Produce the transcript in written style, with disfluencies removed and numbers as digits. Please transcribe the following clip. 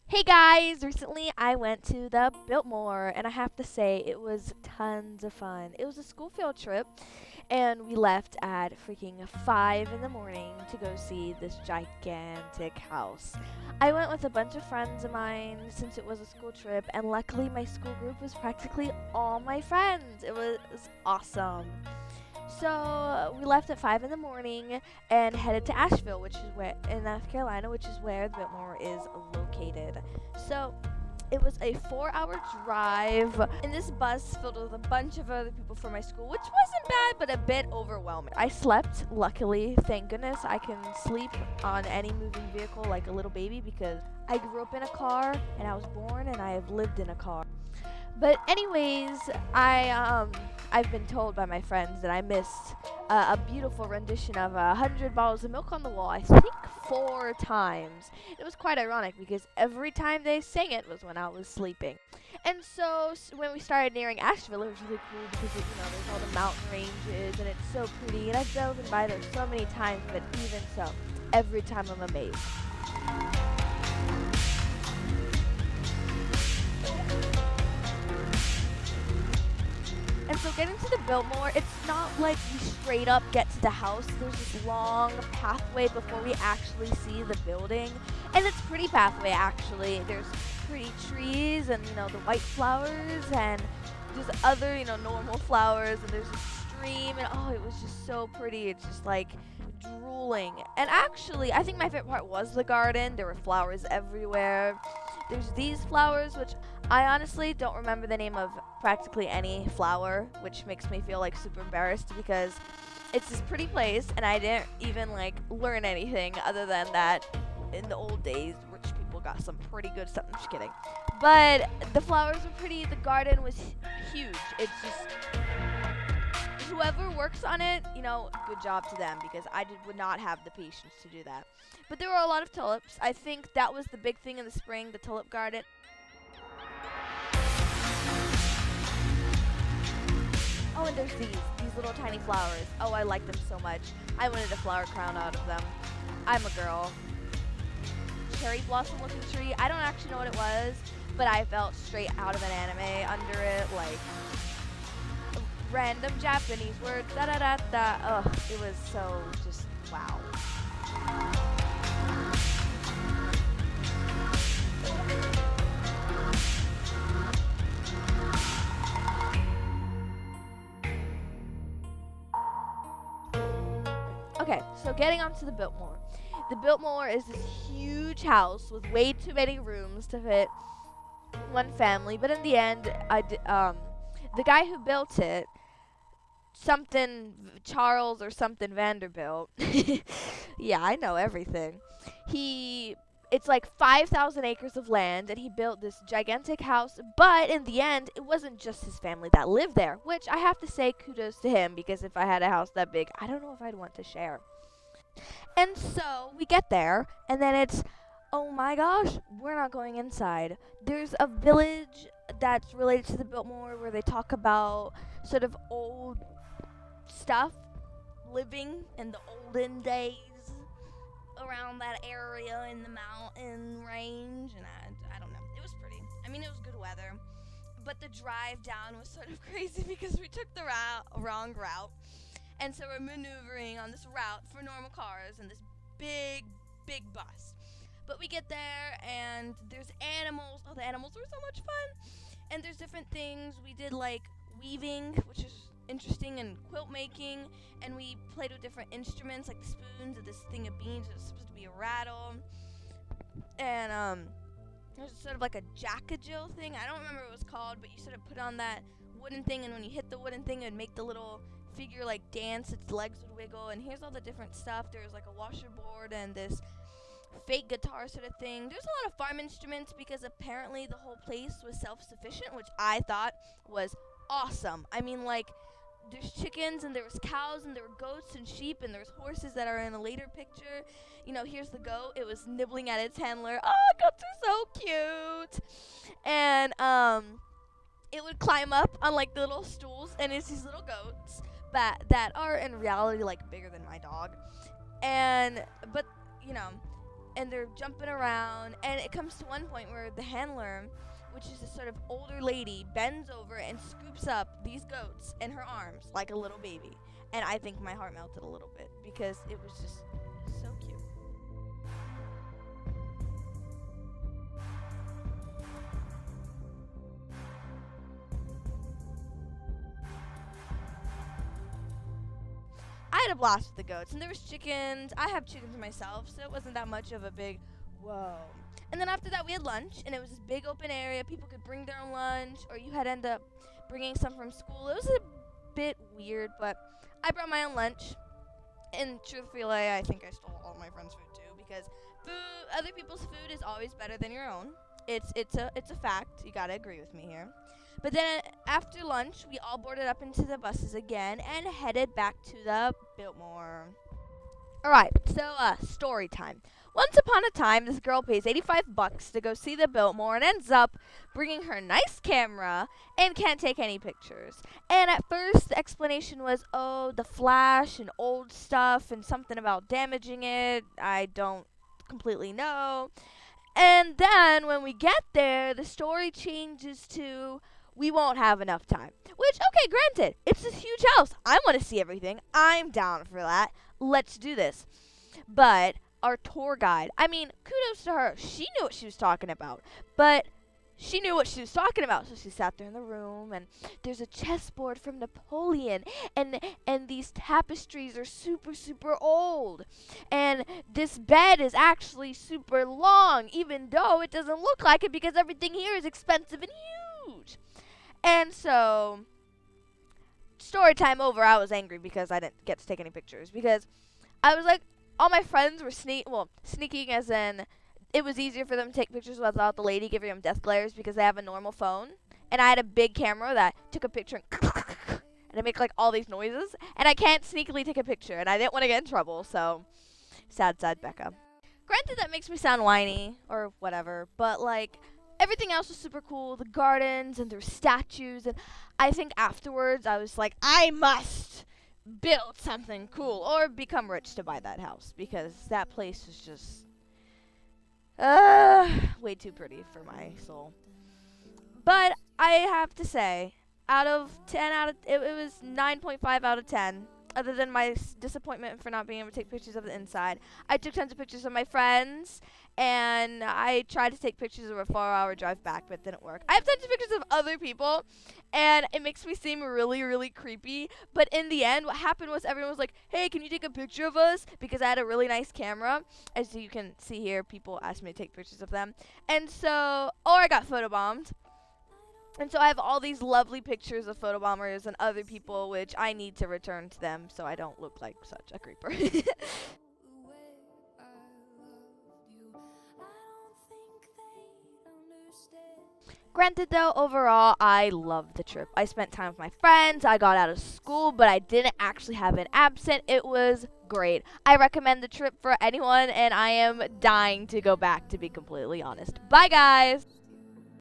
Hey guys, recently I went to the Biltmore and I have to say it was tons of fun. It was a school field trip and we left at freaking 5 in the morning to go see this gigantic house. I went with a bunch of friends of mine since it was a school trip and luckily my school group was practically all my friends. It was awesome. So we left at 5 in the morning and headed to Asheville, which is where in North Carolina, which is where the Biltmore is located. So it was a 4-hour drive in this bus filled with a bunch of other people from my school, which wasn't bad, but a bit overwhelming. I slept, luckily, thank goodness. I can sleep on any moving vehicle like a little baby because I grew up in a car and I was born and I have lived in a car. But anyways, I've been told by my friends that I missed a beautiful rendition of 100 bottles of milk on the wall. I think 4 times. It was quite ironic because every time they sang it was when I was sleeping. And so when we started nearing Asheville, it was really cool because there's all the mountain ranges and it's so pretty. And I've driven by there so many times, but even so, every time I'm amazed. And so getting to the Biltmore, it's not like we straight up get to the house. There's this long pathway before we actually see the building. And it's pretty pathway actually. There's pretty trees and the white flowers and there's other, normal flowers and there's a stream and it was just so pretty. It's just like drooling. And actually, I think my favorite part was the garden. There were flowers everywhere. There's these flowers, which I honestly don't remember the name of practically any flower, which makes me feel like super embarrassed because it's this pretty place and I didn't even like learn anything other than that in the old days rich people got some pretty good stuff. I'm just kidding. But the flowers were pretty, the garden was huge. It's just whoever works on it, good job to them because would not have the patience to do that. But there were a lot of tulips. I think that was the big thing in the spring, the tulip garden. Oh, and there's these little tiny flowers. Oh, I like them so much. I wanted a flower crown out of them. I'm a girl. Cherry blossom looking tree. I don't actually know what it was, but I felt straight out of an anime under it, like random Japanese words. Da da da da. Ugh, it was so just wow. Okay, so getting onto the Biltmore. The Biltmore is this huge house with way too many rooms to fit one family, but in the end, the guy who built it, something Charles or something Vanderbilt. Yeah, I know everything. He it's like 5,000 acres of land and he built this gigantic house, but in the end it wasn't just his family that lived there, which I have to say kudos to him because if I had a house that big, I don't know if I'd want to share. And so we get there, and then it's, oh my gosh, we're not going inside. There's a village that's related to the Biltmore where they talk about sort of old stuff living in the olden days around that area in the mountain range. And I don't know. It was pretty. I mean, it was good weather. But the drive down was sort of crazy because we took the wrong route. And so we're maneuvering on this route for normal cars in this big, big bus. But we get there and there's animals. Oh, the animals were so much fun. And there's different things. We did like weaving, which is interesting, and quilt making. And we played with different instruments like the spoons and this thing of beans. It was supposed to be a rattle. And there's sort of like a jack-a-jill thing. I don't remember what it was called, but you sort of put on that wooden thing, and when you hit the wooden thing, it would make the little figure like dance, its legs would wiggle, and here's all the different stuff. There's like a washerboard and this fake guitar sort of thing. There's a lot of farm instruments because apparently the whole place was self-sufficient, which I thought was awesome. I mean, like, there's chickens and there was cows and there were goats and sheep and there's horses that are in a later picture. Here's the goat. It was nibbling at its handler. Oh, goats are so cute. And it would climb up on like the little stools, and it's these little goats that are in reality like bigger than my dog. And but you know, and they're jumping around, and it comes to one point where the handler, which is a sort of older lady, bends over and scoops up these goats in her arms like a little baby. And I think my heart melted a little bit because it was just so cute. I had a blast with the goats, and there was chickens. I have chickens myself, so it wasn't that much of a big whoa. And then after that, we had lunch, and it was this big open area. People could bring their own lunch, or you had end up bringing some from school. It was a bit weird, but I brought my own lunch. And truthfully, I think I stole all my friends' food too, because other people's food is always better than your own. It's a fact. You gotta agree with me here. But then after lunch, we all boarded up into the buses again and headed back to the Biltmore. Alright, so story time. Once upon a time, this girl pays $85 to go see the Biltmore and ends up bringing her nice camera and can't take any pictures. And at first, the explanation was, oh, the flash and old stuff and something about damaging it. I don't completely know. And then when we get there, the story changes to, we won't have enough time. Which, okay, granted, it's this huge house. I want to see everything. I'm down for that. Let's do this. But our tour guide, I mean, kudos to her. She knew what she was talking about. But she knew what she was talking about. So she sat there in the room, and there's a chessboard from Napoleon. And these tapestries are super, super old. And this bed is actually super long, even though it doesn't look like it because everything here is expensive and huge. And so, story time over, I was angry because I didn't get to take any pictures. Because I was like, all my friends were sneaking as in, it was easier for them to take pictures without the lady giving them death glares because they have a normal phone. And I had a big camera that took a picture and it made like all these noises. And I can't sneakily take a picture, and I didn't want to get in trouble, so sad Becca. Granted, that makes me sound whiny or whatever, but like, everything else was super cool. The gardens, and there were statues, and I think afterwards I was like, I must build something cool or become rich to buy that house because that place was just way too pretty for my soul. But I have to say, it was 9.5 out of 10. Other than my disappointment for not being able to take pictures of the inside, I took tons of pictures of my friends, and I tried to take pictures of a 4-hour drive back, but it didn't work. I have tons of pictures of other people, and it makes me seem really, really creepy. But in the end, what happened was everyone was like, hey, can you take a picture of us? Because I had a really nice camera. As you can see here, people asked me to take pictures of them. And so, or I got photobombed. And so I have all these lovely pictures of photobombers and other people, which I need to return to them so I don't look like such a creeper. Granted, though, overall, I loved the trip. I spent time with my friends, I got out of school, but I didn't actually have an absent. It was great. I recommend the trip for anyone, and I am dying to go back, to be completely honest. Bye, guys!